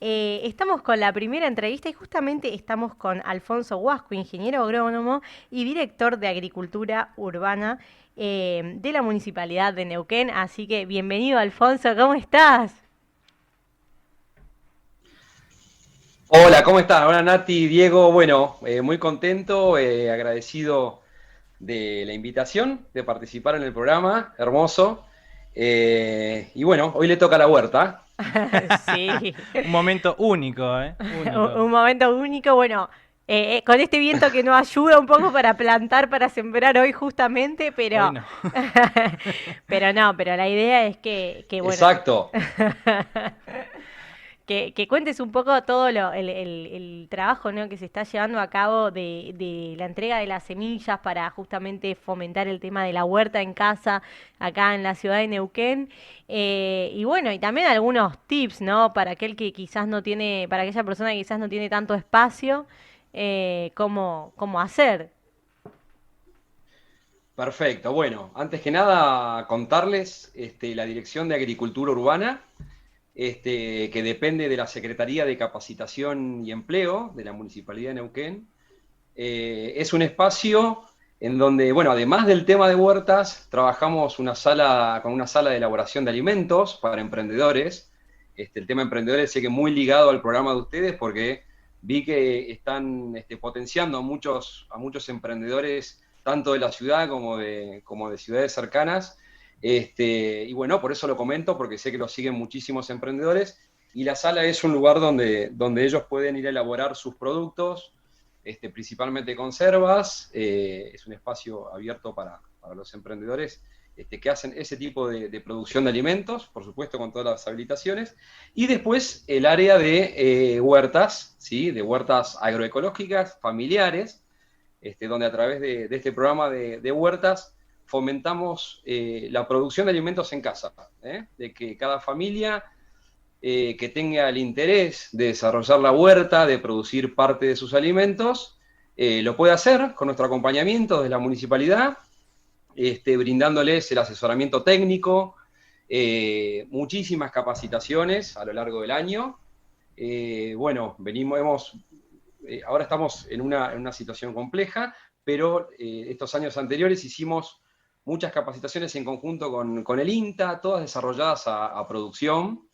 Estamos con la primera entrevista y justamente estamos con Alfonso Huasco, ingeniero agrónomo y director de Agricultura Urbana de la Municipalidad de Neuquén. Así que bienvenido, Alfonso, ¿cómo estás? Hola, ¿cómo estás? Hola Nati, Diego. Bueno, muy contento, agradecido de la invitación de participar en el programa, hermoso. Y bueno, hoy le toca la huerta. Sí, Un momento único, ¿eh? Único. un momento único. Bueno, con este viento que nos ayuda un poco para plantar, para sembrar hoy justamente, Hoy pero, no. pero no, pero la idea es que bueno, Exacto. que cuentes un poco todo el trabajo, ¿no?, que se está llevando a cabo de la entrega de las semillas para justamente fomentar el tema de la huerta en casa acá en la ciudad de Neuquén. Y bueno, y también algunos tips, ¿no? Para aquel que quizás no tiene, para aquella persona que quizás no tiene tanto espacio, cómo hacer. Perfecto. Bueno, antes que nada, contarles la Dirección de Agricultura Urbana, que depende de la Secretaría de Capacitación y Empleo de la Municipalidad de Neuquén. Es un espacio en donde, bueno, además del tema de huertas, trabajamos con una sala de elaboración de alimentos para emprendedores. El tema emprendedores sé que muy ligado al programa de ustedes porque vi que están potenciando a muchos emprendedores, tanto de la ciudad como de ciudades cercanas. Y bueno, por eso lo comento, porque sé que lo siguen muchísimos emprendedores. Y la sala es un lugar donde ellos pueden ir a elaborar sus productos, principalmente conservas. Es un espacio abierto para los emprendedores que hacen ese tipo de producción de alimentos, por supuesto con todas las habilitaciones. Y después el área de huertas, ¿sí? De huertas agroecológicas, familiares, donde a través de este programa de huertas fomentamos la producción de alimentos en casa, de que cada familia que tenga el interés de desarrollar la huerta, de producir parte de sus alimentos, lo puede hacer con nuestro acompañamiento desde la municipalidad, brindándoles el asesoramiento técnico, muchísimas capacitaciones a lo largo del año. Bueno, ahora estamos en una situación compleja, pero estos años anteriores hicimos muchas capacitaciones en conjunto con el INTA, todas desarrolladas a producción,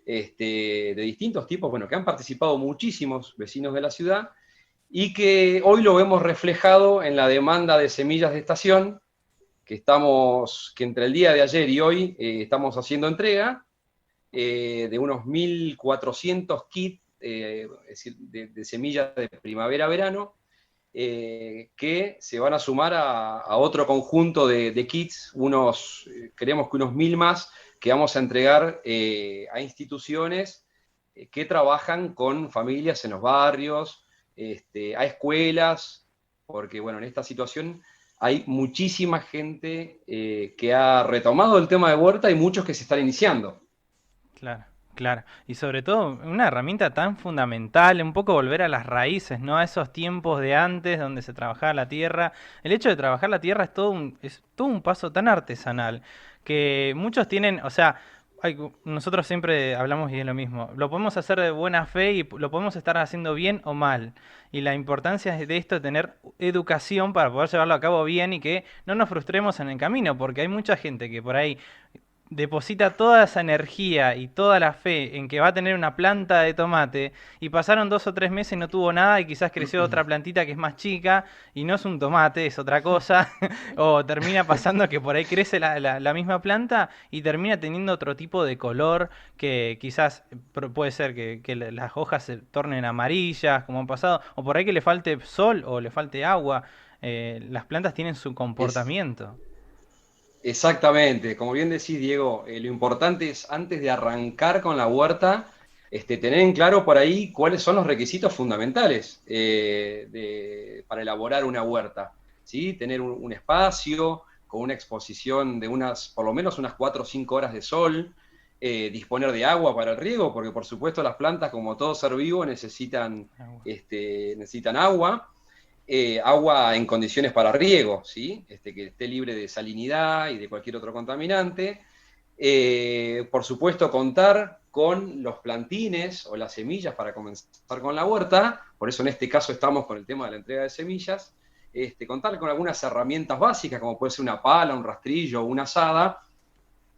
de distintos tipos, bueno, que han participado muchísimos vecinos de la ciudad y que hoy lo vemos reflejado en la demanda de semillas de estación que entre el día de ayer y hoy estamos haciendo entrega de unos 1.400 kits, es decir, de semillas de primavera-verano, que se van a sumar a otro conjunto de kits, creemos que unos 1.000 más, que vamos a entregar a instituciones que trabajan con familias en los barrios, a escuelas, porque bueno, en esta situación hay muchísima gente que ha retomado el tema de huerta y muchos que se están iniciando. Claro, claro. Y sobre todo, una herramienta tan fundamental, un poco volver a las raíces, ¿no? A esos tiempos de antes donde se trabajaba la tierra. El hecho de trabajar la tierra es todo un paso tan artesanal que muchos tienen, o sea, nosotros siempre hablamos y es lo mismo. Lo podemos hacer de buena fe y lo podemos estar haciendo bien o mal. Y la importancia de esto es tener educación para poder llevarlo a cabo bien y que no nos frustremos en el camino, porque hay mucha gente que por ahí deposita toda esa energía y toda la fe en que va a tener una planta de tomate y pasaron 2 o 3 meses y no tuvo nada y quizás creció otra plantita que es más chica y no es un tomate, es otra cosa, o termina pasando que por ahí crece la misma planta y termina teniendo otro tipo de color que quizás puede ser que las hojas se tornen amarillas como han pasado, o por ahí que le falte sol o le falte agua. Las plantas tienen su Es, comportamiento. Exactamente, como bien decís, Diego, lo importante es antes de arrancar con la huerta, tener en claro por ahí cuáles son los requisitos fundamentales para elaborar una huerta, ¿sí? Tener un espacio con una exposición de por lo menos unas 4 o 5 horas de sol, disponer de agua para el riego, porque por supuesto las plantas, como todo ser vivo, Agua. necesitan agua, agua en condiciones para riego, ¿sí? Que esté libre de salinidad y de cualquier otro contaminante. Por supuesto, contar con los plantines o las semillas para comenzar con la huerta. Por eso en este caso estamos con el tema de la entrega de semillas. Contar con algunas herramientas básicas, como puede ser una pala, un rastrillo o una azada.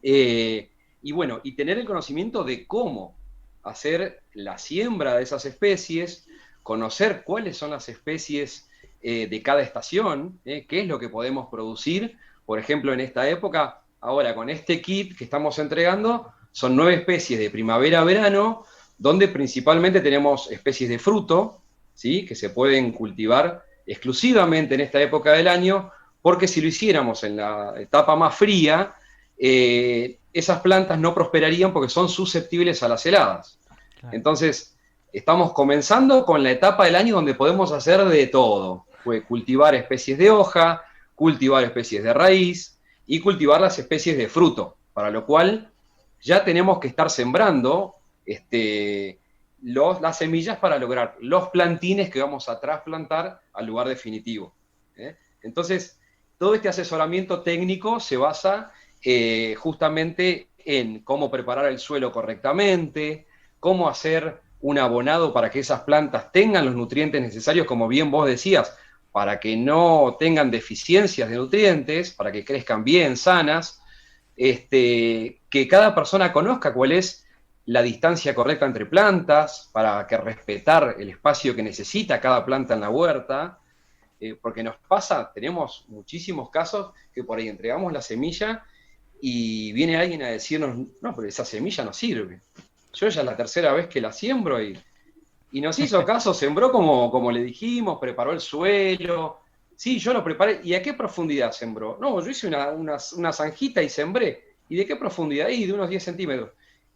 Y bueno, y tener el conocimiento de cómo hacer la siembra de esas especies, conocer cuáles son las especies de cada estación, qué es lo que podemos producir. Por ejemplo, en esta época, ahora con este kit que estamos entregando, son 9 especies de primavera a verano, donde principalmente tenemos especies de fruto, ¿sí? Que se pueden cultivar exclusivamente en esta época del año, porque si lo hiciéramos en la etapa más fría, esas plantas no prosperarían porque son susceptibles a las heladas. Claro. Entonces, estamos comenzando con la etapa del año donde podemos hacer de todo. Cultivar especies de hoja, cultivar especies de raíz y cultivar las especies de fruto, para lo cual ya tenemos que estar sembrando las semillas para lograr los plantines que vamos a trasplantar al lugar definitivo. Entonces, todo este asesoramiento técnico se basa justamente en cómo preparar el suelo correctamente, cómo hacer un abonado para que esas plantas tengan los nutrientes necesarios, como bien vos decías, para que no tengan deficiencias de nutrientes, para que crezcan bien, sanas, que cada persona conozca cuál es la distancia correcta entre plantas, para que respetar el espacio que necesita cada planta en la huerta, porque nos pasa, tenemos muchísimos casos que por ahí entregamos la semilla y viene alguien a decirnos, no, pero esa semilla no sirve. Yo ya es la tercera vez que la siembro y nos hizo caso, sembró como le dijimos, preparó el suelo. Sí, yo lo preparé. ¿Y a qué profundidad sembró? No, yo hice una zanjita y sembré. ¿Y de qué profundidad? Y de unos 10 centímetros.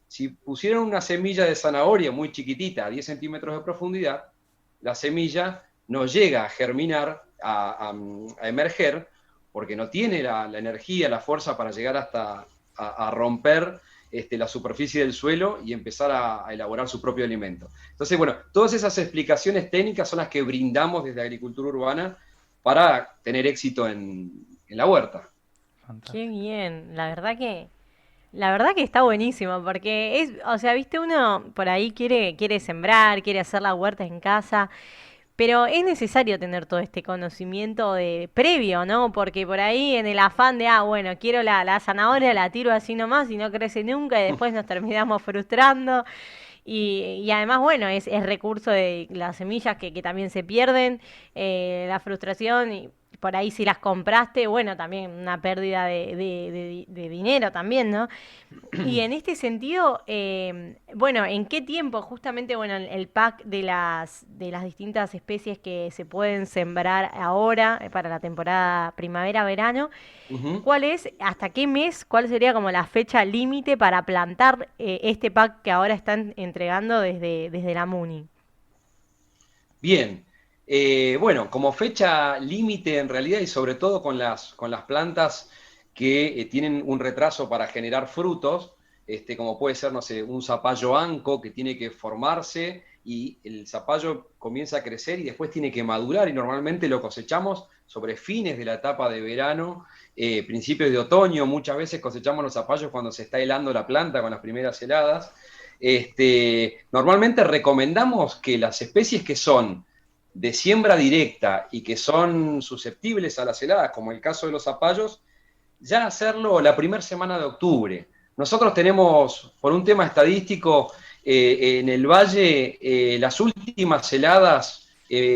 Si pusieron una semilla de zanahoria muy chiquitita, a 10 centímetros de profundidad, la semilla no llega a germinar, a emerger, porque no tiene la energía, la fuerza para llegar hasta a romper la superficie del suelo y empezar a elaborar su propio alimento. Entonces, bueno, todas esas explicaciones técnicas son las que brindamos desde Agricultura Urbana para tener éxito en la huerta. Fantástico. Qué bien, la verdad que está buenísimo, porque o sea, viste, uno por ahí quiere sembrar, quiere hacer la huerta en casa, pero es necesario tener todo este conocimiento previo, ¿no? Porque por ahí en el afán de, bueno, quiero la zanahoria, la tiro así nomás y no crece nunca y después nos terminamos frustrando. Y además, bueno, es recurso de las semillas que también se pierden, la frustración y por ahí si las compraste, bueno, también una pérdida de dinero también, ¿no? Y en este sentido, bueno, ¿en qué tiempo justamente, bueno, el pack de las distintas especies que se pueden sembrar ahora para la temporada primavera-verano, cuál es, hasta qué mes, cuál sería como la fecha límite para plantar este pack que ahora están entregando desde la MUNI? Bien. Bueno, como fecha límite en realidad y sobre todo con las plantas que tienen un retraso para generar frutos, como puede ser, no sé, un zapallo anco que tiene que formarse y el zapallo comienza a crecer y después tiene que madurar y normalmente lo cosechamos sobre fines de la etapa de verano, principios de otoño, muchas veces cosechamos los zapallos cuando se está helando la planta con las primeras heladas. Normalmente recomendamos que las especies que son de siembra directa y que son susceptibles a las heladas, como el caso de los zapallos, ya hacerlo la primera semana de octubre. Nosotros tenemos, por un tema estadístico, en el valle, las últimas heladas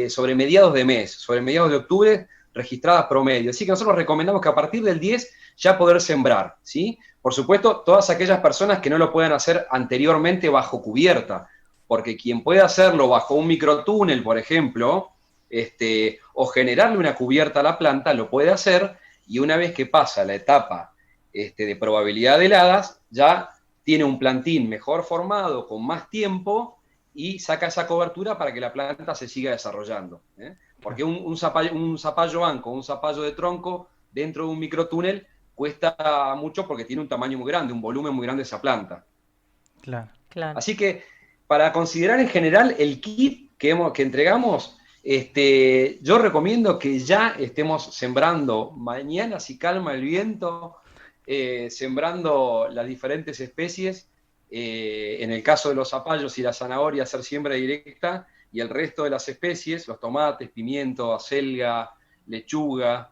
sobre mediados de mes, sobre mediados de octubre, registradas promedio. Así que nosotros recomendamos que a partir del 10 ya poder sembrar, ¿sí? Por supuesto, todas aquellas personas que no lo puedan hacer anteriormente bajo cubierta, porque quien puede hacerlo bajo un microtúnel, por ejemplo, o generarle una cubierta a la planta, lo puede hacer, y una vez que pasa la etapa de probabilidad de heladas, ya tiene un plantín mejor formado, con más tiempo, y saca esa cobertura para que la planta se siga desarrollando. Porque un zapallo anco, un zapallo de tronco, dentro de un microtúnel, cuesta mucho porque tiene un tamaño muy grande, un volumen muy grande esa planta. Claro. Así que, para considerar en general el kit que entregamos, yo recomiendo que ya estemos sembrando mañana, si calma el viento, sembrando las diferentes especies En el caso de los zapallos y la zanahoria, hacer siembra directa, y el resto de las especies, los tomates, pimiento, acelga, lechuga,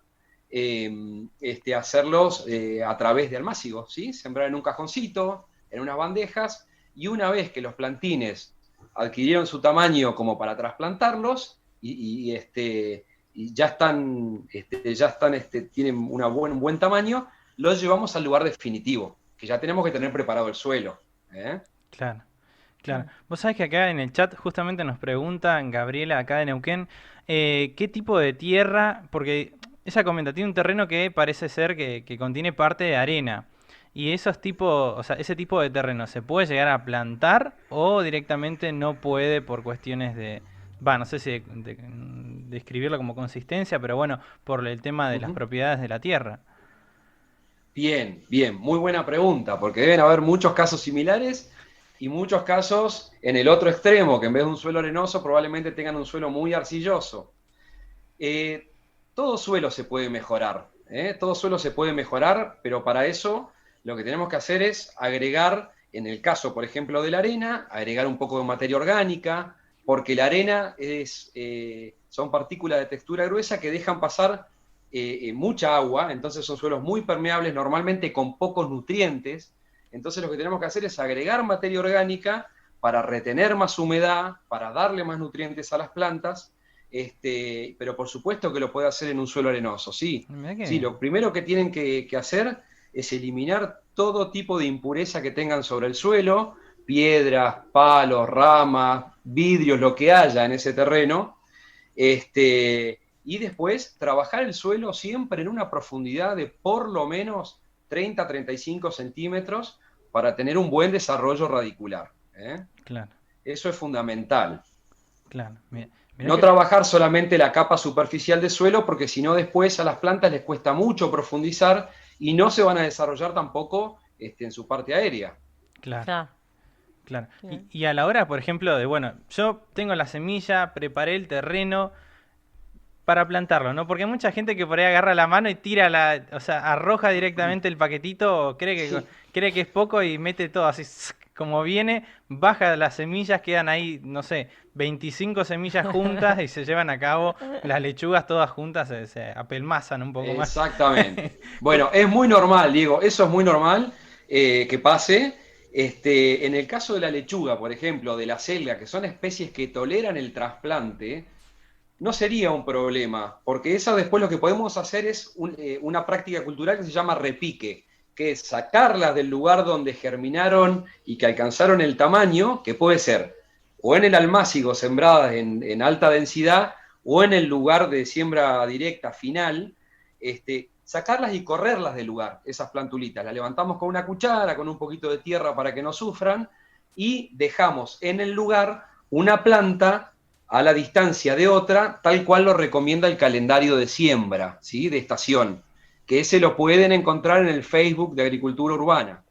hacerlos a través de almácigos, ¿sí? Sembrar en un cajoncito, en unas bandejas, y una vez que los plantines adquirieron su tamaño como para trasplantarlos, y tienen un buen tamaño, los llevamos al lugar definitivo, que ya tenemos que tener preparado el suelo. Claro, claro. Vos sabés que acá en el chat justamente nos preguntan, Gabriela, acá de Neuquén, ¿qué tipo de tierra? Porque ella comenta, tiene un terreno que parece ser que contiene parte de arena. Y esos tipos, o sea, ese tipo de terreno, ¿se puede llegar a plantar o directamente no puede por cuestiones de, no sé si describirlo como consistencia, pero bueno, por el tema de las Uh-huh. propiedades de la tierra? Bien, bien, muy buena pregunta, porque deben haber muchos casos similares y muchos casos en el otro extremo, que en vez de un suelo arenoso probablemente tengan un suelo muy arcilloso. Eh, Todo suelo se puede mejorar, todo suelo se puede mejorar, pero para eso lo que tenemos que hacer es agregar, en el caso, por ejemplo, de la arena, agregar un poco de materia orgánica, porque la arena son partículas de textura gruesa que dejan pasar mucha agua, entonces son suelos muy permeables, normalmente con pocos nutrientes. Entonces lo que tenemos que hacer es agregar materia orgánica para retener más humedad, para darle más nutrientes a las plantas, pero por supuesto que lo puede hacer en un suelo arenoso, sí. Mirá que Sí, bien. lo primero que tienen que hacer es eliminar todo tipo de impureza que tengan sobre el suelo, piedras, palos, ramas, vidrios, lo que haya en ese terreno, y después trabajar el suelo siempre en una profundidad de por lo menos 30-35 centímetros para tener un buen desarrollo radicular. Claro, Eso es fundamental. claro. Mirá No que trabajar solamente la capa superficial de suelo, porque si no después a las plantas les cuesta mucho profundizar y no se van a desarrollar tampoco en su parte aérea. claro, Claro, claro. claro. Y a la hora, por ejemplo, de, bueno, yo tengo la semilla, preparé el terreno para plantarlo, ¿no? Porque hay mucha gente que por ahí agarra la mano y tira o sea, arroja directamente el paquetito, o Sí, cree que es poco y mete todo así, como viene, baja las semillas, quedan ahí, no sé, 25 semillas juntas y se llevan a cabo las lechugas todas juntas, se apelmazan un poco más. exactamente. Bueno, es muy normal, Diego, eso es muy normal que pase. En el caso de la lechuga, por ejemplo, de la selga, que son especies que toleran el trasplante, no sería un problema, porque eso después lo que podemos hacer es una práctica cultural que se llama repique, que es sacarlas del lugar donde germinaron y que alcanzaron el tamaño, que puede ser o en el almácigo sembradas en alta densidad, o en el lugar de siembra directa final, sacarlas y correrlas del lugar, esas plantulitas. Las levantamos con una cuchara, con un poquito de tierra para que no sufran, y dejamos en el lugar una planta a la distancia de otra, tal cual lo recomienda el calendario de siembra, ¿sí? De estación, que ese lo pueden encontrar en el Facebook de Agricultura Urbana.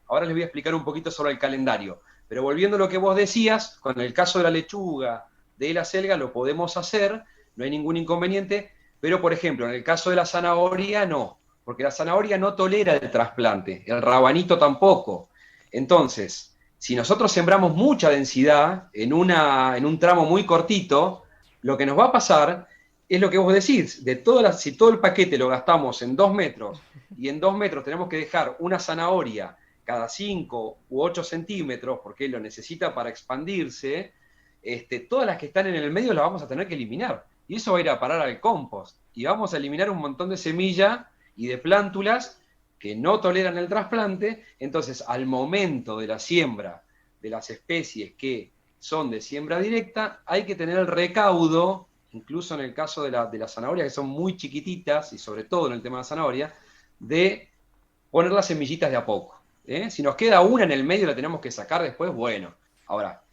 Ahora les voy a explicar un poquito sobre el calendario, pero volviendo a lo que vos decías, con el caso de la lechuga, de la selga, lo podemos hacer, no hay ningún inconveniente, pero por ejemplo, en el caso de la zanahoria, no, porque la zanahoria no tolera el trasplante, el rabanito tampoco. Entonces, si nosotros sembramos mucha densidad en un tramo muy cortito, lo que nos va a pasar es lo que vos decís, si todo el paquete lo gastamos en 2 metros y en 2 metros tenemos que dejar una zanahoria cada 5 u 8 centímetros, porque lo necesita para expandirse, todas las que están en el medio las vamos a tener que eliminar. Y eso va a ir a parar al compost. Y vamos a eliminar un montón de semilla y de plántulas que no toleran el trasplante. Entonces, al momento de la siembra de las especies que son de siembra directa, hay que tener el recaudo, incluso en el caso de la zanahoria, que son muy chiquititas, y sobre todo en el tema de la zanahoria, de poner las semillitas de a poco. Si nos queda una en el medio, la tenemos que sacar después, bueno. Ahora,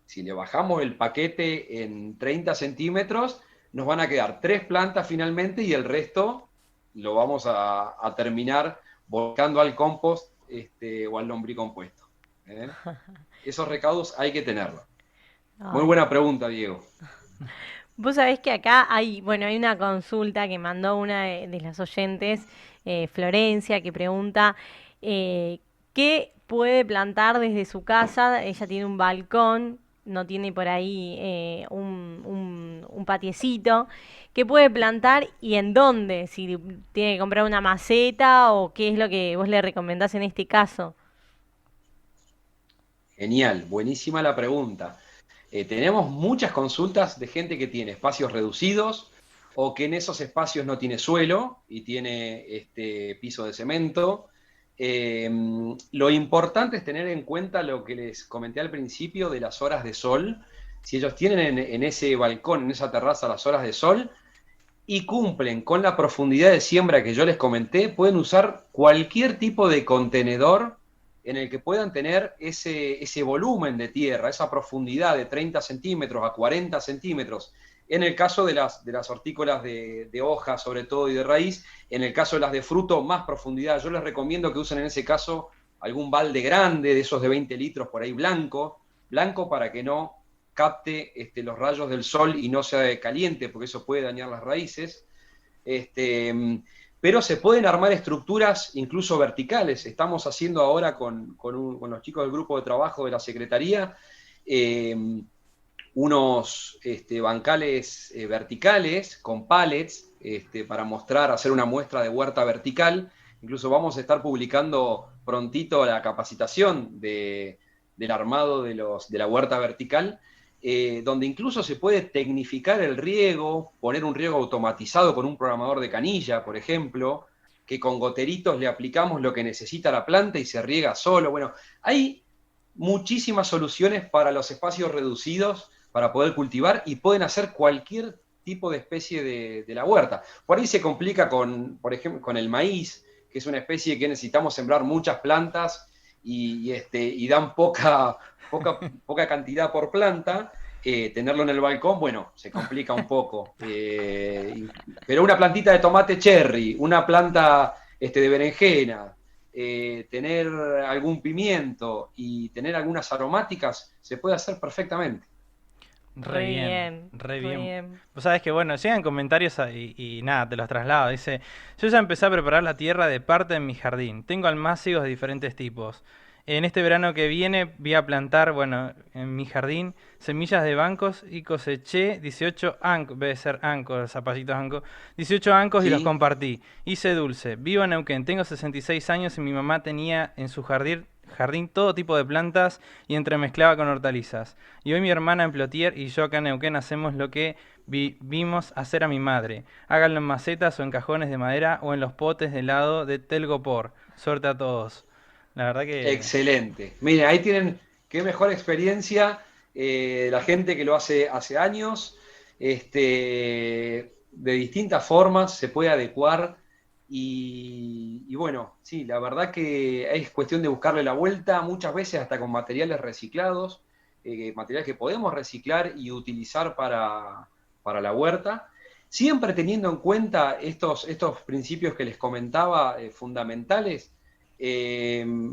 si le bajamos el paquete en 30 centímetros, nos van a quedar 3 plantas finalmente y el resto lo vamos a terminar volcando al compost o al lombricompuesto. Esos recaudos hay que tenerlos. Muy Ay. buena pregunta, Diego. Vos sabés que acá hay, bueno, hay una consulta que mandó una de las oyentes, Florencia, que pregunta, ¿qué puede plantar desde su casa. Ella tiene un balcón, no tiene por ahí un patiecito. ¿Qué puede plantar y en dónde? Si tiene que comprar una maceta o qué es lo que vos le recomendás en este caso. Genial, buenísima la pregunta. Tenemos muchas consultas de gente que tiene espacios reducidos o que en esos espacios no tiene suelo y tiene piso de cemento. Eh, lo importante es tener en cuenta lo que les comenté al principio de las horas de sol. Si ellos tienen en ese balcón, en esa terraza, las horas de sol y cumplen con la profundidad de siembra que yo les comenté, pueden usar cualquier tipo de contenedor en el que puedan tener ese volumen de tierra, esa profundidad de 30 centímetros a 40 centímetros. En el caso de las hortícolas de hoja, sobre todo, y de raíz, en el caso de las de fruto, más profundidad. Yo les recomiendo que usen en ese caso algún balde grande, de esos de 20 litros, por ahí blanco para que no capte los rayos del sol y no sea caliente, porque eso puede dañar las raíces. Pero se pueden armar estructuras incluso verticales. Estamos haciendo ahora con los chicos del grupo de trabajo de la Secretaría unos bancales verticales con pallets para mostrar, hacer una muestra de huerta vertical. Incluso vamos a estar publicando prontito la capacitación del armado de la huerta vertical, donde incluso se puede tecnificar el riego, poner un riego automatizado con un programador de canilla, por ejemplo, que con goteritos le aplicamos lo que necesita la planta y se riega solo. Bueno, hay muchísimas soluciones para los espacios reducidos para poder cultivar y pueden hacer cualquier tipo de especie de la huerta. Por ahí se complica por ejemplo, con el maíz, que es una especie que necesitamos sembrar muchas plantas y dan poca cantidad por planta. Tenerlo en el balcón, bueno, se complica un poco. Pero una plantita de tomate cherry, una planta de berenjena, tener algún pimiento y tener algunas aromáticas, se puede hacer perfectamente. Re bien, re re bien. bien. Vos sabés que, bueno, llegan comentarios y nada, te los traslado. Dice, yo ya empecé a preparar la tierra de parte en mi jardín. Tengo almácigos de diferentes tipos. En este verano que viene voy a plantar, bueno, en mi jardín, semillas de bancos y coseché 18 ancos, debe ser ancos, zapallitos ancos, 18 ancos y los ¿Sí? compartí. Hice dulce. Vivo en Neuquén, tengo 66 años y mi mamá tenía en su jardín todo tipo de plantas y entremezclaba con hortalizas. Y hoy mi hermana en Plotier y yo acá en Neuquén hacemos lo que vimos hacer a mi madre. Háganlo en macetas o en cajones de madera o en los potes de helado de Telgopor. Suerte a todos. La verdad que Excelente. Miren, ahí tienen qué mejor experiencia la gente que lo hace años, de distintas formas, se puede adecuar y bueno, sí, la verdad que es cuestión de buscarle la vuelta, muchas veces hasta con materiales reciclados, materiales que podemos reciclar y utilizar para la huerta, siempre teniendo en cuenta estos principios que les comentaba, fundamentales.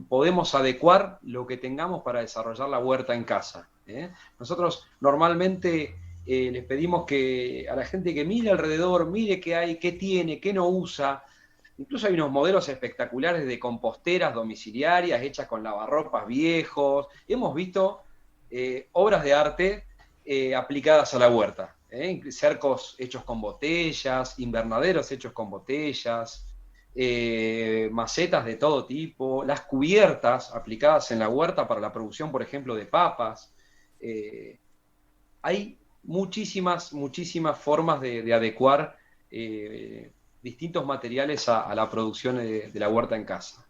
Podemos adecuar lo que tengamos para desarrollar la huerta en casa. Nosotros normalmente les pedimos que a la gente que mire alrededor, mire qué hay, qué tiene, qué no usa. Incluso hay unos modelos espectaculares de composteras domiciliarias hechas con lavarropas viejos. Hemos visto obras de arte aplicadas a la huerta. Cercos hechos con botellas, invernaderos hechos con botellas, macetas de todo tipo, las cubiertas aplicadas en la huerta para la producción, por ejemplo, de papas. Hay muchísimas formas de adecuar distintos materiales a la producción de la huerta en casa.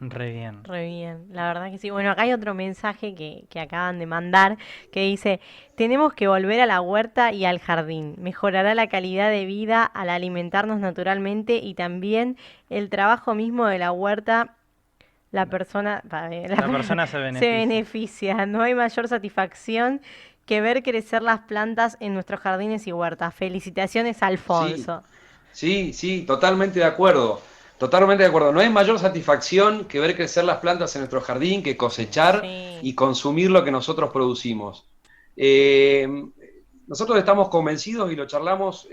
re bien. Re bien, la verdad que sí. Bueno, acá hay otro mensaje que acaban de mandar que dice, tenemos que volver a la huerta y al jardín. Mejorará la calidad de vida al alimentarnos naturalmente y también el trabajo mismo de la huerta. La persona, La persona se se beneficia. beneficia. No hay mayor satisfacción que ver crecer las plantas en nuestros jardines y huertas. Felicitaciones, Sí, Alfonso. sí, totalmente de acuerdo. Totalmente de acuerdo. No hay mayor satisfacción que ver crecer las plantas en nuestro jardín, que cosechar Sí. y consumir lo que nosotros producimos. Eh, Nosotros estamos convencidos y lo charlamos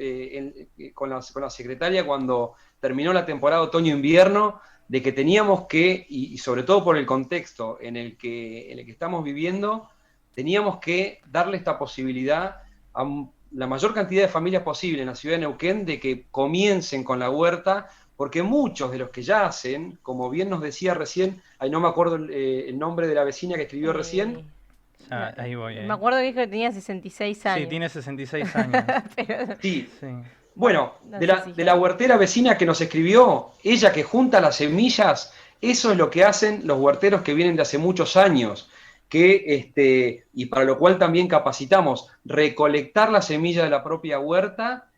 con la secretaria cuando terminó la temporada otoño-invierno, de que teníamos que, y sobre todo por el contexto en el que estamos viviendo, teníamos que darle esta posibilidad a la mayor cantidad de familias posible en la ciudad de Neuquén de que comiencen con la huerta, porque muchos de los que ya hacen, como bien nos decía recién, ahí no me acuerdo el nombre de la vecina que escribió recién. Eh, Ah, ahí voy, Me acuerdo que dijo que tenía 66 Sí, años. tiene 66 años. Pero, Sí, Sí. bueno, bueno, no de sé la, si de la ya. huertera vecina que nos escribió, ella que junta las semillas, eso es lo que hacen los huerteros que vienen de hace muchos años, y para lo cual también capacitamos, recolectar la semilla de la propia huerta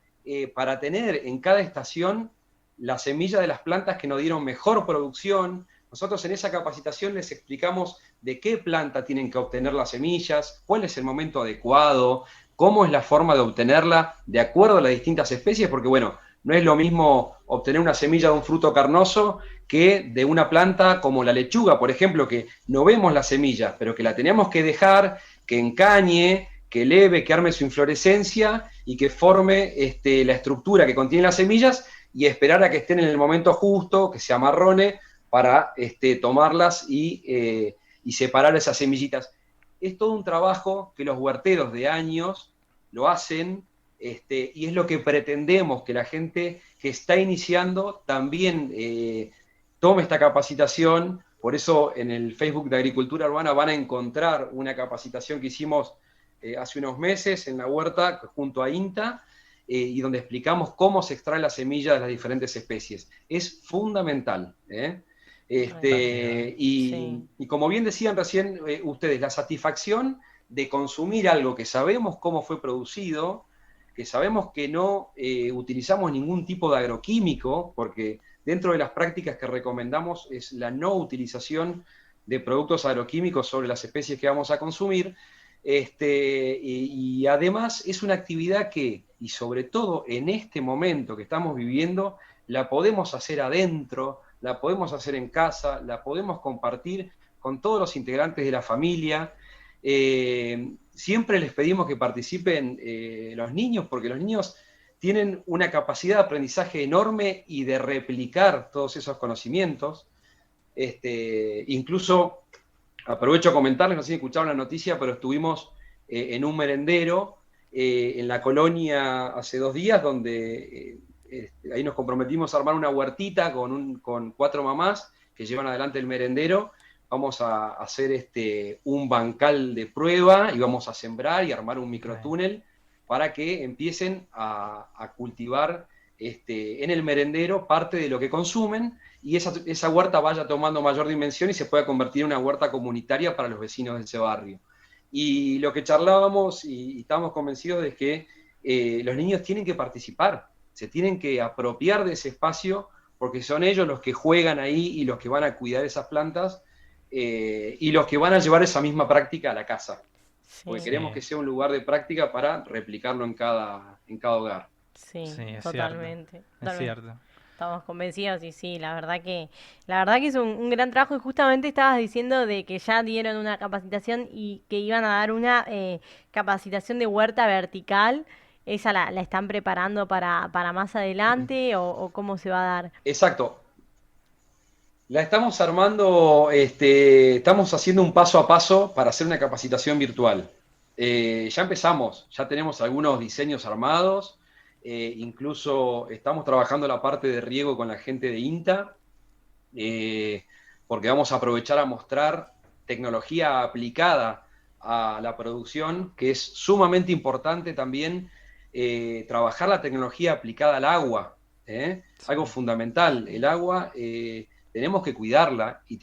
para tener en cada estación la semilla de las plantas que nos dieron mejor producción. Nosotros en esa capacitación les explicamos de qué planta tienen que obtener las semillas, cuál es el momento adecuado, cómo es la forma de obtenerla de acuerdo a las distintas especies, porque bueno, no es lo mismo obtener una semilla de un fruto carnoso que de una planta como la lechuga, por ejemplo, que no vemos la semilla, pero que la tenemos que dejar que encañe, que eleve, que arme su inflorescencia y que forme la estructura que contiene las semillas y esperar a que estén en el momento justo, que se amarrone, para tomarlas y separar esas semillitas. Es todo un trabajo que los huerteros de años lo hacen, y es lo que pretendemos que la gente que está iniciando también tome esta capacitación. Por eso en el Facebook de Agricultura Urbana van a encontrar una capacitación que hicimos hace unos meses en la huerta junto a INTA, y donde explicamos cómo se extrae la semilla de las diferentes especies. Es fundamental. Sí. Y como bien decían recién ustedes, la satisfacción de consumir algo que sabemos cómo fue producido, que sabemos que no utilizamos ningún tipo de agroquímico, porque dentro de las prácticas que recomendamos es la no utilización de productos agroquímicos sobre las especies que vamos a consumir. Y además es una actividad que, y sobre todo en este momento que estamos viviendo, la podemos hacer adentro, la podemos hacer en casa, la podemos compartir con todos los integrantes de la familia. Siempre les pedimos que participen los niños, porque los niños tienen una capacidad de aprendizaje enorme y de replicar todos esos conocimientos. Incluso, aprovecho a comentarles, no sé si escucharon la noticia, pero estuvimos en un merendero en la colonia hace 2 días, donde ahí nos comprometimos a armar una huertita con 4 mamás que llevan adelante el merendero. Vamos a hacer un bancal de prueba y vamos a sembrar y armar un microtúnel para que empiecen a cultivar en el merendero parte de lo que consumen, y esa huerta vaya tomando mayor dimensión y se pueda convertir en una huerta comunitaria para los vecinos de ese barrio. Y lo que charlábamos y estábamos convencidos de que los niños tienen que participar, se tienen que apropiar de ese espacio, porque son ellos los que juegan ahí y los que van a cuidar esas plantas, y los que van a llevar esa misma práctica a la casa. Porque Sí, queremos Sí, que sea un lugar de práctica para replicarlo en cada hogar. sí, sí, es cierto. totalmente, Es totalmente. cierto. Estamos convencidos y sí, la verdad que es un gran trabajo y justamente estabas diciendo de que ya dieron una capacitación y que iban a dar una capacitación de huerta vertical. ¿Esa la están preparando para más adelante o cómo se va a dar? Exacto. La estamos armando, estamos haciendo un paso a paso para hacer una capacitación virtual. Ya empezamos, ya tenemos algunos diseños armados, incluso estamos trabajando la parte de riego con la gente de INTA, eh, porque vamos a aprovechar a mostrar tecnología aplicada a la producción, que es sumamente importante también trabajar la tecnología aplicada al agua, algo Sí, fundamental. El agua tenemos que cuidarla y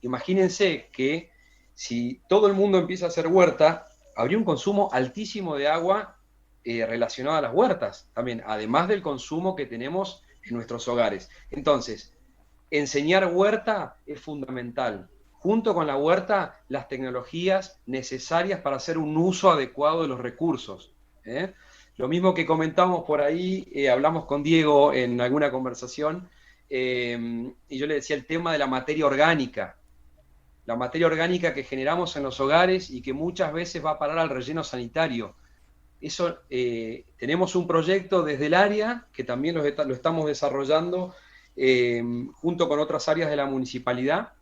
imagínense que si todo el mundo empieza a hacer huerta, habría un consumo altísimo de agua relacionado a las huertas también, además del consumo que tenemos en nuestros hogares. Entonces, enseñar huerta es fundamental. Junto con la huerta, las tecnologías necesarias para hacer un uso adecuado de los recursos. Lo mismo que comentamos por ahí, hablamos con Diego en alguna conversación, y yo le decía el tema de la materia orgánica que generamos en los hogares y que muchas veces va a parar al relleno sanitario. Eso, tenemos un proyecto desde el área que también lo estamos desarrollando, junto con otras áreas de la municipalidad,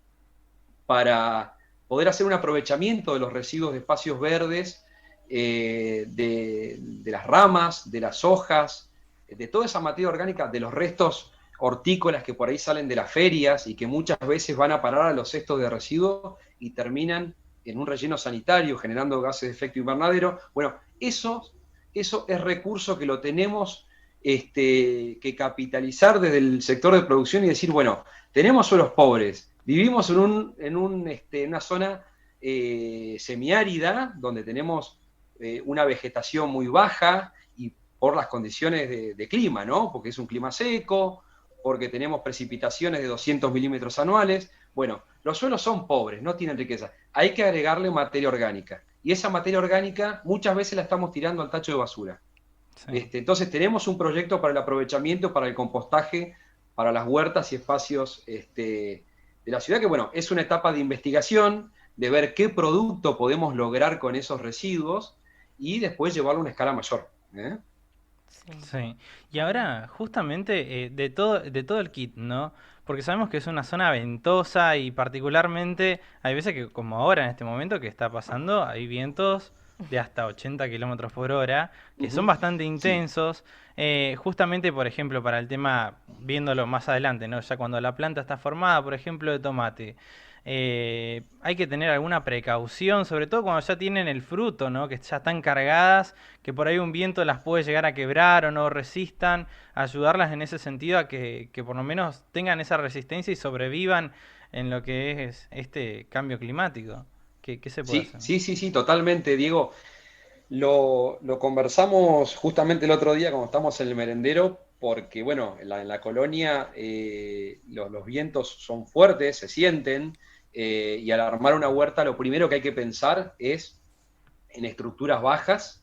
para poder hacer un aprovechamiento de los residuos de espacios verdes, de las ramas, de las hojas, de toda esa materia orgánica, de los restos hortícolas que por ahí salen de las ferias y que muchas veces van a parar a los cestos de residuos y terminan en un relleno sanitario generando gases de efecto invernadero. Bueno, eso es recurso que lo tenemos que capitalizar desde el sector de producción y decir, bueno, tenemos suelos pobres, vivimos en una zona semiárida, donde tenemos una vegetación muy baja y por las condiciones de clima, ¿no? Porque es un clima seco, porque tenemos precipitaciones de 200 milímetros anuales. Bueno, los suelos son pobres, no tienen riqueza. Hay que agregarle materia orgánica. Y esa materia orgánica muchas veces la estamos tirando al tacho de basura. Sí. Entonces tenemos un proyecto para el aprovechamiento, para el compostaje, para las huertas y espacios de la ciudad, que bueno, es una etapa de investigación, de ver qué producto podemos lograr con esos residuos y después llevarlo a una escala mayor. Sí. Sí, y ahora justamente de todo el kit, ¿no? Porque sabemos que es una zona ventosa y particularmente hay veces que, como ahora en este momento que está pasando, hay vientos de hasta 80 kilómetros por hora, que son bastante Sí, intensos. Justamente, por ejemplo, para el tema, viéndolo más adelante, ¿no? Ya cuando la planta está formada, por ejemplo, de tomate. Hay que tener alguna precaución, sobre todo cuando ya tienen el fruto, ¿no? Que ya están cargadas, que por ahí un viento las puede llegar a quebrar o no resistan, ayudarlas en ese sentido a que por lo menos tengan esa resistencia y sobrevivan en lo que es este cambio climático. ¿Qué se puede sí, hacer? sí, sí, sí, totalmente, Diego. Lo conversamos justamente el otro día cuando estamos en el merendero, porque bueno, en la colonia los vientos son fuertes, se sienten, y al armar una huerta lo primero que hay que pensar es en estructuras bajas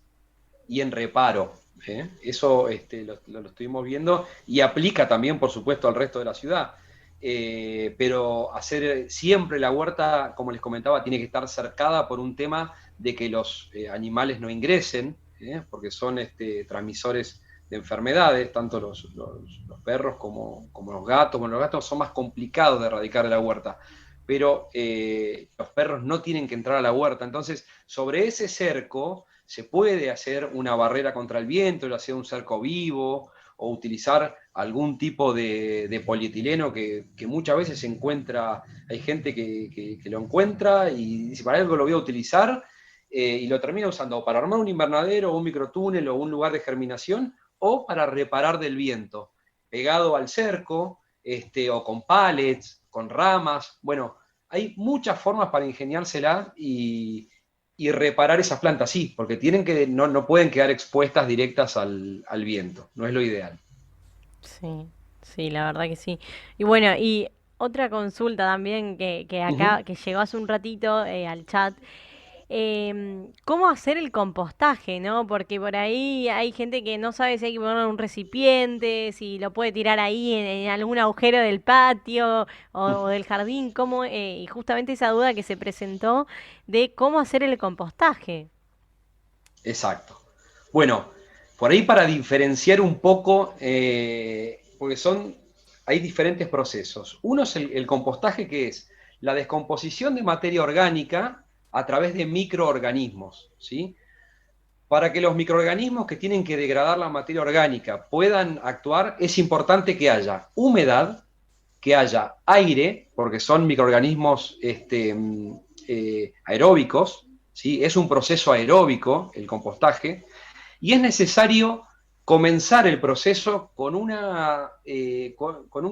y en reparo. Eso lo estuvimos viendo y aplica también, por supuesto, al resto de la ciudad. Pero hacer siempre la huerta, como les comentaba, tiene que estar cercada por un tema de que los animales no ingresen, porque son transmisores de enfermedades, tanto los perros como los gatos. Bueno, los gatos son más complicados de erradicar de la huerta, pero los perros no tienen que entrar a la huerta. Entonces, sobre ese cerco se puede hacer una barrera contra el viento, ya sea un cerco vivo, o utilizar algún tipo de polietileno que muchas veces se encuentra, hay gente que lo encuentra y dice, para algo lo voy a utilizar, y lo termina usando para armar un invernadero, un microtúnel o un lugar de germinación, o para reparar del viento, pegado al cerco, o con pallets, con ramas. Bueno, hay muchas formas para ingeniársela y reparar esas plantas, sí, porque no pueden quedar expuestas directas al viento, no es lo ideal. Sí, sí, la verdad que sí. Y bueno, y otra consulta también que Uh -huh. acá, que llegó hace un ratito al chat, ¿cómo hacer el compostaje, no? Porque por ahí hay gente que no sabe si hay que ponerlo en un recipiente, si lo puede tirar ahí en algún agujero del patio o del jardín, cómo, y justamente esa duda que se presentó de cómo hacer el compostaje. Exacto. Bueno, por ahí para diferenciar un poco, porque hay diferentes procesos. Uno es el compostaje, que es la descomposición de materia orgánica a través de microorganismos, ¿sí? Para que los microorganismos que tienen que degradar la materia orgánica puedan actuar, es importante que haya humedad, que haya aire, porque son microorganismos aeróbicos, ¿sí? Es un proceso aeróbico el compostaje, y es necesario comenzar el proceso con un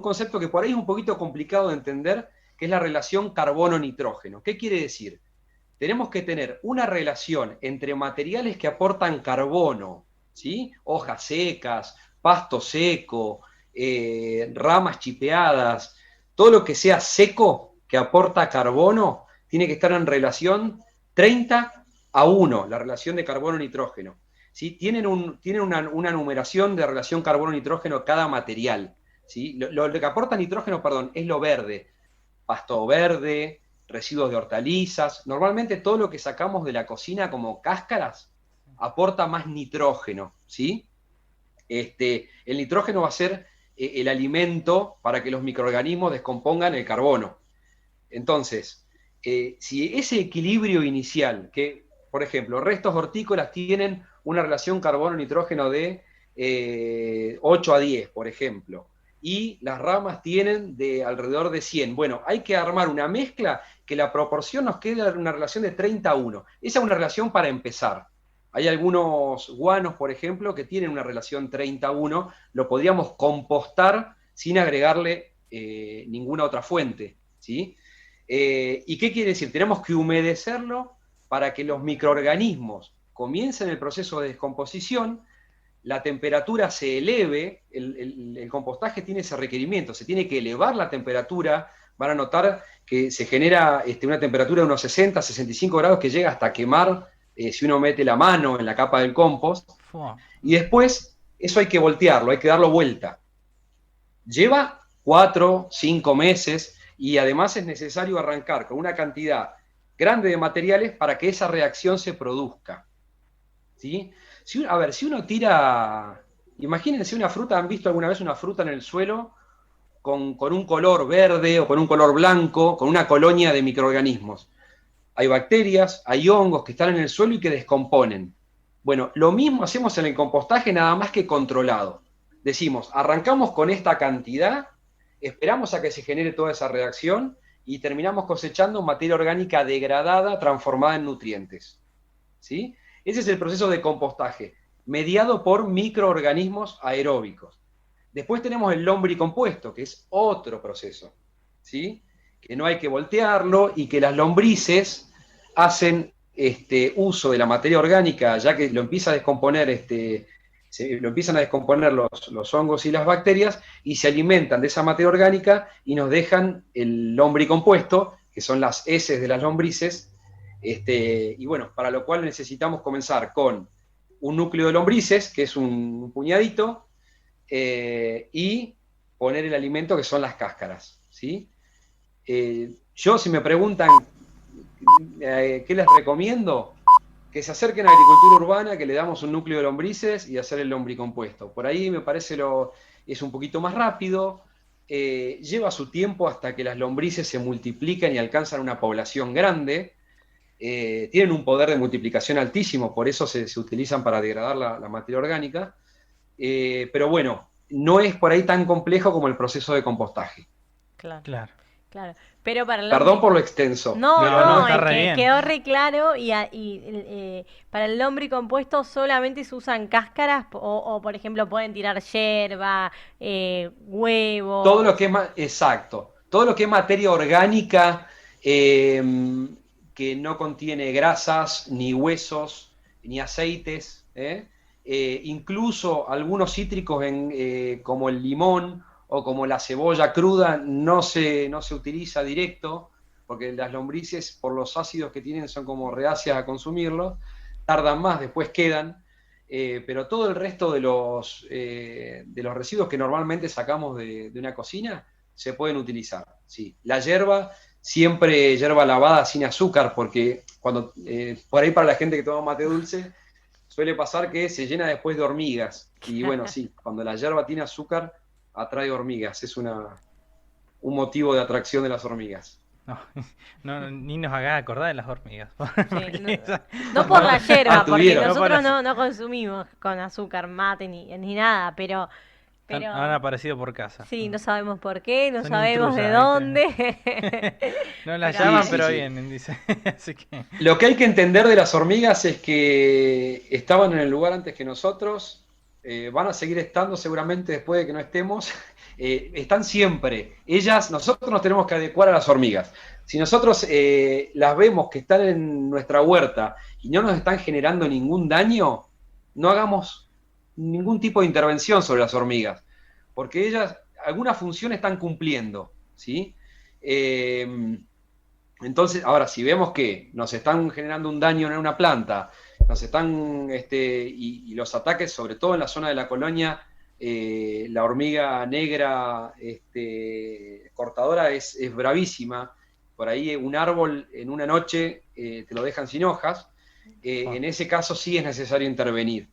concepto que por ahí es un poquito complicado de entender, que es la relación carbono-nitrógeno. ¿Qué quiere decir? Tenemos que tener una relación entre materiales que aportan carbono, ¿sí? Hojas secas, pasto seco, ramas chipeadas, todo lo que sea seco que aporta carbono tiene que estar en relación 30:1, la relación de carbono-nitrógeno. ¿Sí? Tienen una numeración de relación carbono-nitrógeno cada material. ¿Sí? Lo que aporta nitrógeno, perdón, es lo verde, pasto verde, residuos de hortalizas. Normalmente todo lo que sacamos de la cocina como cáscaras aporta más nitrógeno, ¿sí? El nitrógeno va a ser el alimento para que los microorganismos descompongan el carbono. Entonces, si ese equilibrio inicial, que por ejemplo, restos hortícolas tienen una relación carbono-nitrógeno de 8 a 10, por ejemplo, y las ramas tienen de alrededor de 100. Bueno, hay que armar una mezcla que la proporción nos quede una relación de 30 a 1. Esa es una relación para empezar. Hay algunos guanos, por ejemplo, que tienen una relación 30 a 1, lo podríamos compostar sin agregarle ninguna otra fuente, ¿sí? ¿Y qué quiere decir? Tenemos que humedecerlo para que los microorganismos comiencen el proceso de descomposición, la temperatura se eleve, el compostaje tiene ese requerimiento, se tiene que elevar la temperatura, van a notar que se genera una temperatura de unos 60, 65 grados que llega hasta quemar si uno mete la mano en la capa del compost, y después eso hay que voltearlo, hay que darlo vuelta. Lleva 4, 5 meses, y además es necesario arrancar con una cantidad grande de materiales para que esa reacción se produzca. ¿Sí? Si uno tira, imagínense una fruta, ¿han visto alguna vez una fruta en el suelo con un color verde o con un color blanco, con una colonia de microorganismos? Hay bacterias, hay hongos que están en el suelo y que descomponen. Bueno, lo mismo hacemos en el compostaje, nada más que controlado. Decimos, arrancamos con esta cantidad, esperamos a que se genere toda esa reacción y terminamos cosechando materia orgánica degradada, transformada en nutrientes. ¿Sí? Ese es el proceso de compostaje, mediado por microorganismos aeróbicos. Después tenemos el lombricompuesto, que es otro proceso, ¿sí? Que no hay que voltearlo y que las lombrices hacen uso de la materia orgánica, ya que lo empieza a descomponer, lo empiezan a descomponer los hongos y las bacterias, y se alimentan de esa materia orgánica y nos dejan el lombricompuesto, que son las heces de las lombrices. Y bueno, para lo cual necesitamos comenzar con un núcleo de lombrices, que es un puñadito, y poner el alimento, que son las cáscaras, ¿sí? Yo, si me preguntan qué les recomiendo, que se acerquen a agricultura urbana, que le damos un núcleo de lombrices y hacer el lombricompuesto. Por ahí me parece es un poquito más rápido, lleva su tiempo hasta que las lombrices se multiplican y alcanzan una población grande. Tienen un poder de multiplicación altísimo, por eso se utilizan para degradar la materia orgánica, pero bueno, no es por ahí tan complejo como el proceso de compostaje. Claro. Pero para Perdón por lo extenso. No, está re bien. quedó re claro, y para el lombricompuesto solamente se usan cáscaras o por ejemplo pueden tirar yerba, huevo. Todo lo que es exacto, todo lo que es materia orgánica que no contiene grasas, ni huesos, ni aceites, incluso algunos cítricos como el limón o como la cebolla cruda no se utiliza directo, porque las lombrices, por los ácidos que tienen, son como reacias a consumirlos, tardan más, después quedan, pero todo el resto de los residuos que normalmente sacamos de una cocina se pueden utilizar. Sí. La yerba, siempre yerba lavada sin azúcar, porque cuando por ahí para la gente que toma mate dulce, suele pasar que se llena después de hormigas. Y bueno, sí, cuando la yerba tiene azúcar, atrae hormigas. Es un motivo de atracción de las hormigas. No, ni nos haga acordar de las hormigas. Sí, no por la yerba, porque Tuvieron. nosotros no consumimos con azúcar mate ni nada, pero Han aparecido por casa. sí, no sabemos por qué, no Son sabemos de intrusas, dónde. No las Pero llaman, sí, pero sí. vienen, dice. Así que... Lo que hay que entender de las hormigas es que estaban en el lugar antes que nosotros, van a seguir estando seguramente después de que no estemos, están siempre. Nosotros nos tenemos que adecuar a las hormigas. Si nosotros las vemos que están en nuestra huerta y no nos están generando ningún daño, no hagamos ningún tipo de intervención sobre las hormigas, porque ellas alguna función están cumpliendo, ¿sí? Entonces, ahora, si vemos que nos están generando un daño en una planta, nos están, y los ataques, sobre todo en la zona de la colonia, la hormiga negra cortadora es bravísima. Por ahí un árbol en una noche te lo dejan sin hojas. En ese caso sí es necesario intervenir.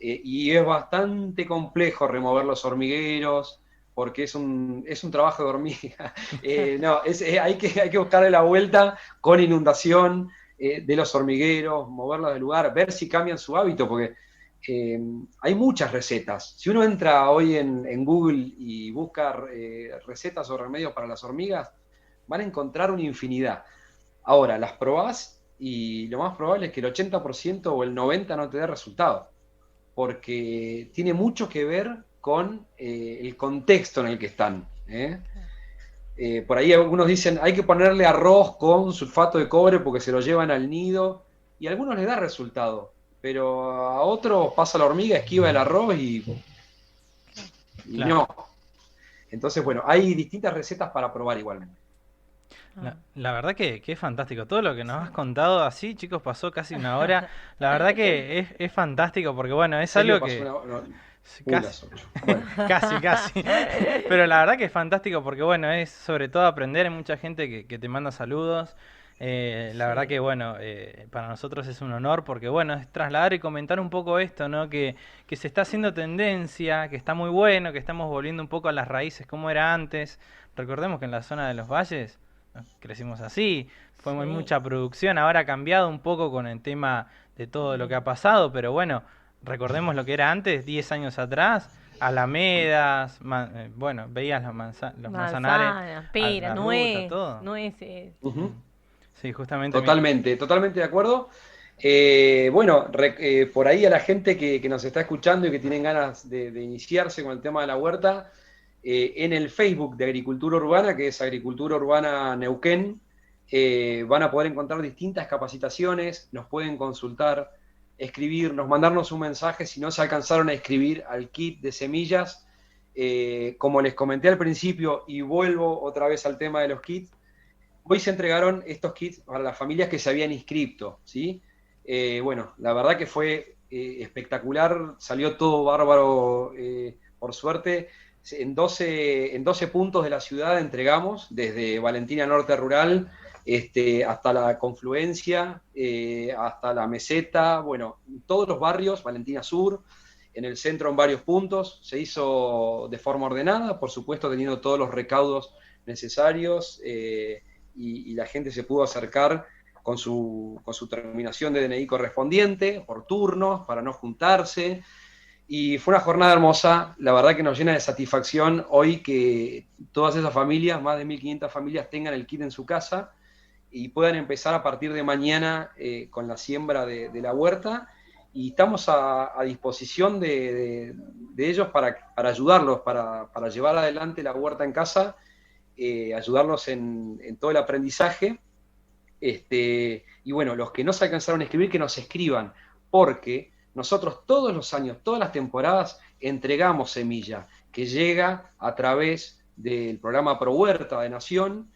y es bastante complejo remover los hormigueros, porque es un trabajo de hormiga. No, hay que buscarle la vuelta con inundación de los hormigueros, moverlos del lugar, ver si cambian su hábito, porque hay muchas recetas. Si uno entra hoy en Google y busca recetas o remedios para las hormigas, van a encontrar una infinidad. Ahora, las probás y lo más probable es que el 80% o el 90% no te dé resultado, porque tiene mucho que ver con el contexto en el que están. Por ahí algunos dicen, hay que ponerle arroz con sulfato de cobre porque se lo llevan al nido, y a algunos les da resultado, pero a otros pasa la hormiga, esquiva el arroz y Claro. no. Entonces, bueno, hay distintas recetas para probar igualmente. La verdad que es fantástico. Todo lo que nos has contado así, chicos, pasó casi una hora. La verdad que es fantástico porque, bueno, ¿En es serio algo pasó que... las Casi, 8? Bueno, casi. Pero la verdad que es fantástico porque, bueno, es sobre todo aprender. Hay mucha gente que te manda saludos. La verdad que, bueno, para nosotros es un honor porque, bueno, es trasladar y comentar un poco esto, ¿no? Que se está haciendo tendencia, que está muy bueno, que estamos volviendo un poco a las raíces como era antes. Recordemos que en la zona de los valles crecimos así, fue muy Sí. mucha producción, ahora ha cambiado un poco con el tema de todo lo que ha pasado, pero bueno, recordemos lo que era antes, 10 años atrás, alamedas, bueno, veías los manzanares, Manzana, pera, la ruta, todo. nueces. Sí, justamente totalmente, totalmente de acuerdo. Bueno, por ahí a la gente que nos está escuchando y que tienen ganas de iniciarse con el tema de la huerta, en el Facebook de Agricultura Urbana, que es Agricultura Urbana Neuquén, van a poder encontrar distintas capacitaciones, nos pueden consultar, escribirnos, mandarnos un mensaje si no se alcanzaron a escribir al kit de semillas. Como les comenté al principio, y vuelvo otra vez al tema de los kits, hoy se entregaron estos kits para las familias que se habían inscrito, ¿sí? Bueno, la verdad que fue espectacular, salió todo bárbaro, por suerte. En 12 puntos de la ciudad entregamos, desde Valentina Norte Rural hasta la Confluencia, hasta la Meseta, bueno, en todos los barrios, Valentina Sur, en el centro en varios puntos. Se hizo de forma ordenada, por supuesto teniendo todos los recaudos necesarios, y la gente se pudo acercar con su terminación de DNI correspondiente, por turnos, para no juntarse. Y fue una jornada hermosa, la verdad que nos llena de satisfacción hoy que todas esas familias, más de 1.500 familias, tengan el kit en su casa y puedan empezar a partir de mañana con la siembra de la huerta. Y estamos a disposición de ellos para ayudarlos, para llevar adelante la huerta en casa, ayudarlos en todo el aprendizaje. Y bueno, los que no se alcanzaron a escribir, que nos escriban, porque nosotros todos los años, todas las temporadas, entregamos semilla que llega a través del programa Pro Huerta de Nación,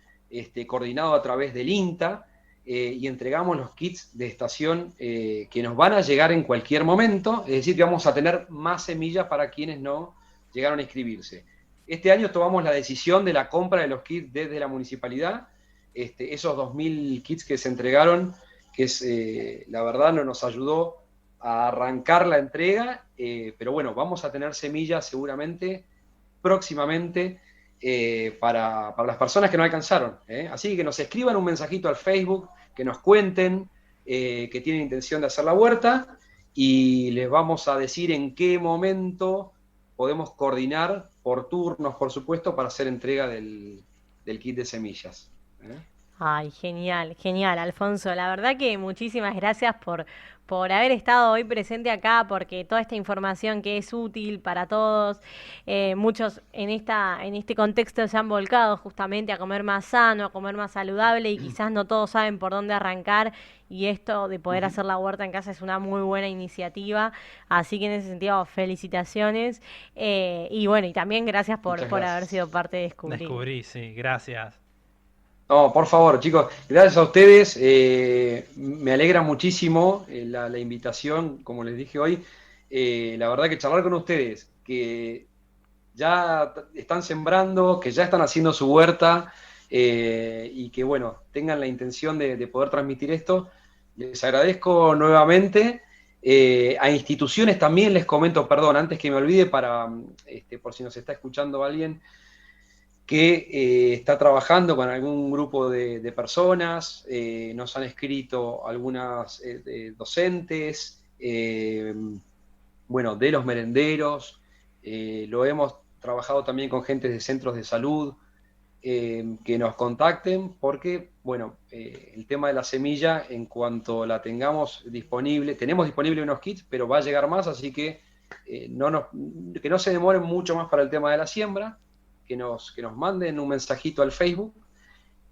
coordinado a través del INTA, y entregamos los kits de estación que nos van a llegar en cualquier momento, es decir, que vamos a tener más semillas para quienes no llegaron a inscribirse. Este año tomamos la decisión de la compra de los kits desde la municipalidad. Esos 2.000 kits que se entregaron, que es, la verdad, no nos ayudó a arrancar la entrega, pero bueno, vamos a tener semillas seguramente próximamente para las personas que no alcanzaron. Así que nos escriban un mensajito al Facebook, que nos cuenten que tienen intención de hacer la huerta, y les vamos a decir en qué momento podemos coordinar por turnos, por supuesto, para hacer entrega del kit de semillas. Ay, genial, genial, Alfonso. La verdad que muchísimas gracias por haber estado hoy presente acá, porque toda esta información que es útil para todos, muchos en este contexto se han volcado justamente a comer más sano, a comer más saludable, y quizás no todos saben por dónde arrancar, y esto de poder hacer la huerta en casa es una muy buena iniciativa. Así que en ese sentido, felicitaciones. Y bueno, y también gracias Muchas por haber gracias. sido parte de Descubrir. descubrí, sí, gracias. No, por favor, chicos, gracias a ustedes. Me alegra muchísimo la invitación, como les dije hoy. La verdad que charlar con ustedes, que ya están sembrando, que ya están haciendo su huerta, y que, bueno, tengan la intención de poder transmitir esto. Les agradezco nuevamente, A instituciones también les comento, perdón, antes que me olvide, por si nos está escuchando alguien que está trabajando con algún grupo de personas, nos han escrito algunas docentes, bueno, de los merenderos, lo hemos trabajado también con gente de centros de salud, que nos contacten, porque, bueno, el tema de la semilla, en cuanto la tengamos disponible, tenemos disponible unos kits, pero va a llegar más, así que que no se demoren mucho más para el tema de la siembra, que nos manden un mensajito al Facebook,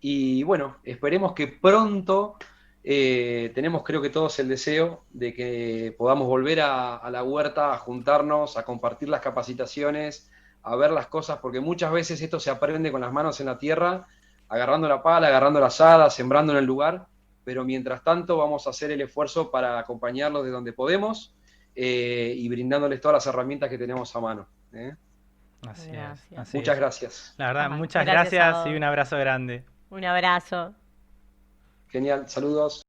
y bueno, esperemos que pronto, tenemos creo que todos el deseo de que podamos volver a la huerta, a juntarnos, a compartir las capacitaciones, a ver las cosas, porque muchas veces esto se aprende con las manos en la tierra, agarrando la pala, agarrando la azada, sembrando en el lugar, pero mientras tanto vamos a hacer el esfuerzo para acompañarlos de donde podemos, y brindándoles todas las herramientas que tenemos a mano. Así es, Gracias. así Muchas es. gracias. La verdad, muchas Gracias a gracias y vos. un abrazo grande. Un abrazo. Genial, saludos.